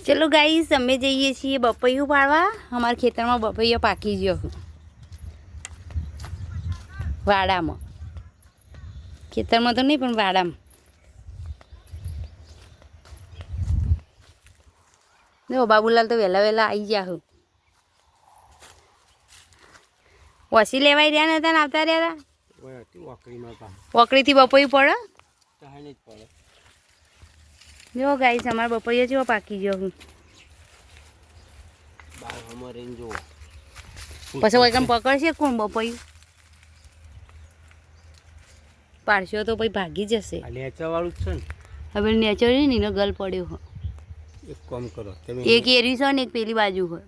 चलो गाइस અમે જઈએ છીએ બપૈયું પાડવા અમાર ખેતરમાં બપૈયો પાકી ગયો વાડામાં ખેતરમાં તો નહીં પણ વાડામાં જો બાબુલાલ તો વહેલા વહેલા આવી ગયા હું ઓછી લેવાઈ રહ્યા નતા ને આવતા રહ્યા હતા ઓકડીથી બપૈયું પડે જો ગાઈસ અમારા બપૈયો જેવો પાકી ગયો હું પછી કોઈ કેમ પકડશે કોણ બપૈયું પાડશો તો પછી ભાગી જશે નેચરવાળું જ છે ને હવે નેચર ને એનો ગલ પડ્યો હોય એક કામ કરો તમે એક એરી છે ને એક પેલી બાજુ હોય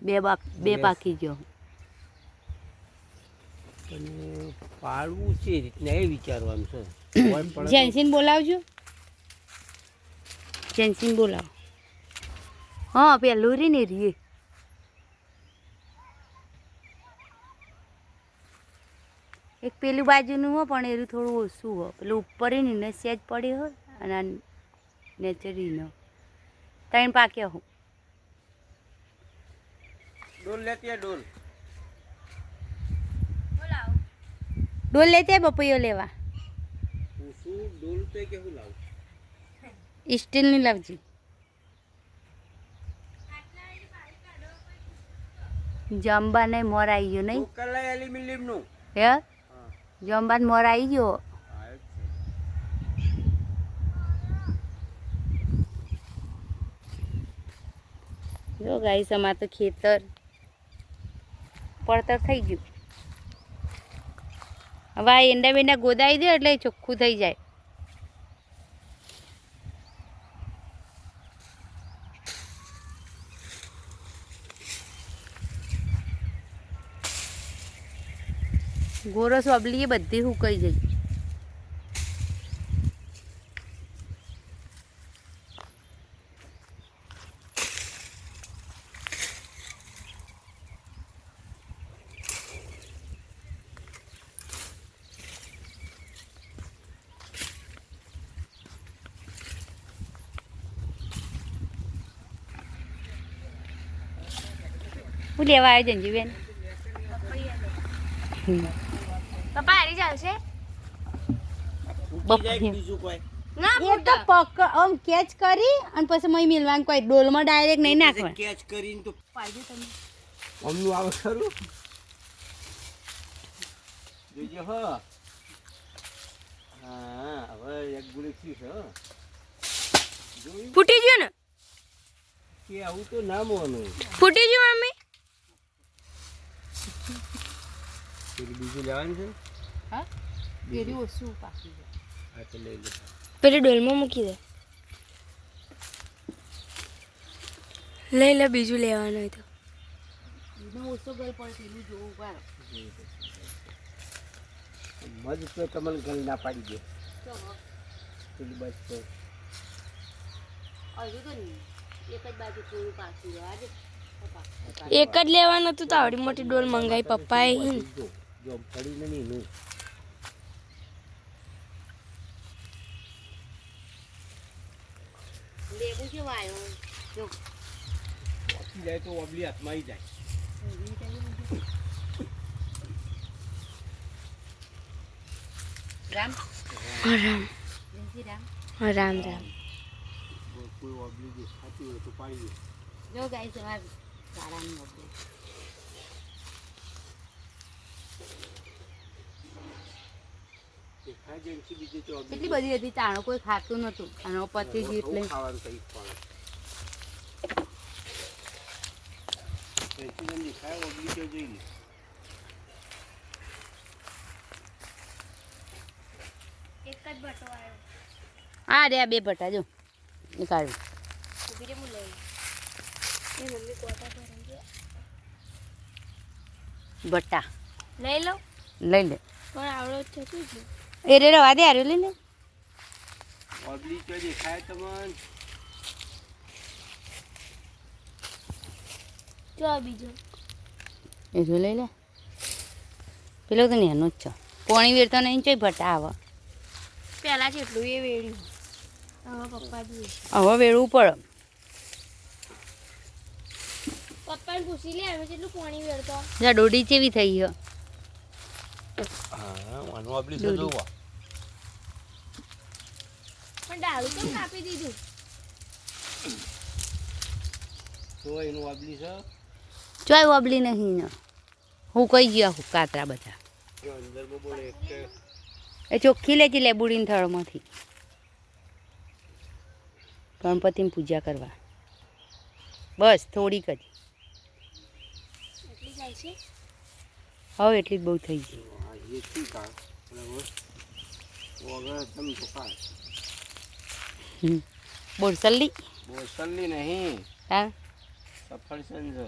બે પાકી ગયો અને પાડવું છે રીતના એ વિચારવાનું છે જેન્સીન બોલાવજો જેન્સીન બોલાવો હા પેલું રી ને રીએ એક પેલી બાજુનું હોય પણ એરું થોડું ઓછું હોય પેલું ઉપર ને સેજ પડી હોય અને નેચરીનો ત્રણ પાક્યા હું ડોલ લેતી ડોલ ડોલ લેતી બપૈયો લેવા શું ડોલ તો કે હું લાવું સ્ટીલની લાવજી જમવાને મોર આવી ગયો નહીં કલાઈ એલ્યુમિનિયમ નું હે જમવાને મોર આવી ગયો જો ગાઈસ અમાર તો ખેતર પડતર થઈ ગયું હવે આ એંડા બેંડા ગોદાઈ દે એટલે ચોખ્ખું થઈ જાય ગોરસ અબલી બધી સુકાઈ જાય હું લેવા આવ્યો જંજીબેન પપ્પા હારી ચાલશે બીજું કોઈ ના એ તો પકડ આમ કેચ કરી અને પછી મય મિલવાનું કોઈ ડોલમાં ડાયરેક્ટ નહીં નાખવાનું કેચ કરીને તો પાડ્યું તમે અમનું આવે ખરું જોજો હો હા હવે એક ગુળી થી છે ફૂટી ગયું ને કે આવું તો ના મોનું ફૂટી ગયું મમ્મી બીજું લેવાનું છે હા એરી ઓછું પાકી જાય હા તો લઈ લે પેલી ડોલમાં મૂકી દે લઈ લે બીજું લેવાનું હોય તો એનો ઓછો ગલ પડે પેલું જોવું પાડો મજ તો તમને ગલ ના પાડી દે પેલી બસ તો હજુ તો નહીં એક જ બાજુ થોડું પાકી જાય આજે એક જ લેવાનું હતું તો આવડી મોટી ડોલ મંગાવી પપ્પાએ જો પડી નહીં નું લેવું છે વાયો જો જાય તો ઓબલી હાથમાં આવી જાય રામ રામ રામ રામ રામ કોઈ ઓબલી જે સાચી હોય તો પાડી દે જો ગાઈસ અમાર ગાડાની મોકલે કેટલી બધી હતી ચાણો કોઈ ખાતું નતું અને પતી ગયું એટલે ખાવાનું કઈ પણ ખાય ઓબલી તો જોઈ લે એક જ બટો આવ્યો હા રે બે ભટા જો નીકાળ્યું ઉભી રે હું લઈ એ મમ્મી કોટા ભરી ભટ્ટા લઈ લો લઈ લે પણ આવડો થતું જ એ રે રવા દે હાર્યો લઈ લે ઓબલી તો દેખાય તમને જો બીજો એ જો લઈ લે પેલો તો નેનો જ છે પોણી વેરતો નહીં ચોય ભટ્ટા આવે પહેલાં જેટલું એ વેડ્યું હવે પપ્પા જોઈએ હવે વેળવું પડે પપ્પાને પૂછી લે અમે કેટલું પાણી વેળતો જા ડોડી કેવી થઈ છે હા આનું આપલી છે જોવા પણ ડાળું કેમ કાપી દીધું તો એનું આપલી છે ચોય વબલી નહીં ને હું કઈ ગયો હું કાતરા બધા જો અંદર બોલે એક એ ચોખ્ખી લેજે લેબુડીને થળમાંથી ગણપતિની પૂજા કરવા બસ થોડીક જ એટલી જાય છે હવે એટલી જ બહુ થઈ ગઈ આ એ શું કા બરાબર વગર તમ તો કા બોરસલ્લી બોસલ્લી નહીં હા સફરજન છે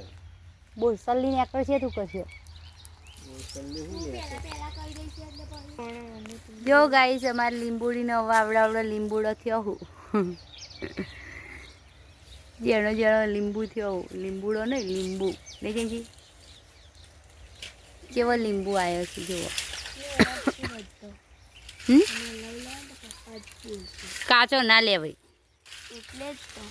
બોરસલ્લી ને એકડ છે તું કશે બોસલ્લી શું લે પહેલા કરી દઈશ એટલે પછી જો ગાઈસ અમારે લીંબુડીનો આવડો લીંબુડો થયો હું જેનો લીંબુ થયો લીંબુડો નહીં લીંબુ નહીં જંજી કેવો લીંબુ આવ્યો છે જુઓ કાચો ના લેવાય એટલે જ તો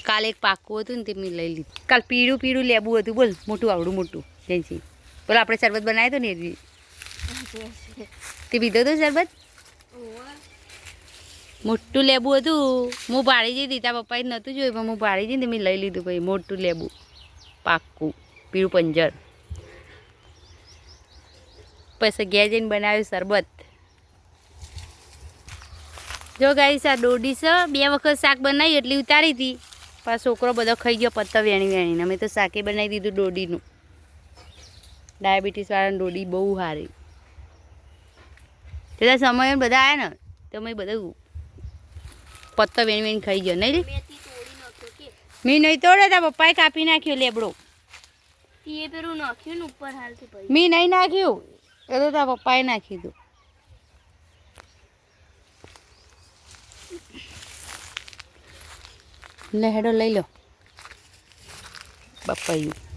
કાલે એક પાકું હતું ને તે મેં લઈ લીધું કાલ પીળું પીળું લેબુ હતું બોલ મોટું આવડું મોટું જંજી બોલ આપણે શરબત બનાવ્યો હતો ને એવી તે પીધો હતો શરબત મોટું લેબુ હતું હું ભાળી જઈ હતી તારા પપ્પાએ નહોતું જોયું પણ હું ભાળી જઈને મેં લઈ લીધું ભાઈ મોટું લેબુ પાક્કું પીળું પંજર પછી ઘેર જઈને બનાવ્યું શરબત જો ગાઈસ આ ડોડી છે 2 વખત શાક બનાવી એટલી ઉતારી હતી પાછો છોકરો બધો ખાઈ ગયો પત્તા વેણીને અમે તો શાકે બનાવી દીધું ડોડીનું ડાયાબિટીસવાળાની ડોડી બહુ સારી તેના સમય બધા આવ્યા ને તો અમે બધું પત્તા વેણી ખાઈ ગયો નહીં રે મેથી તોડી નાખ્યો કે મેં નહીં તોડે તા પપ્પાએ કાપી નાખ્યો લેબડો તે પેલું નાખ્યું ને ઉપર હાલથી પછી મેં નહીં નાખ્યું એ તો તારા પપ્પાએ નાખ્યું હતું લે હેડો લઈ લો પપ્પાયું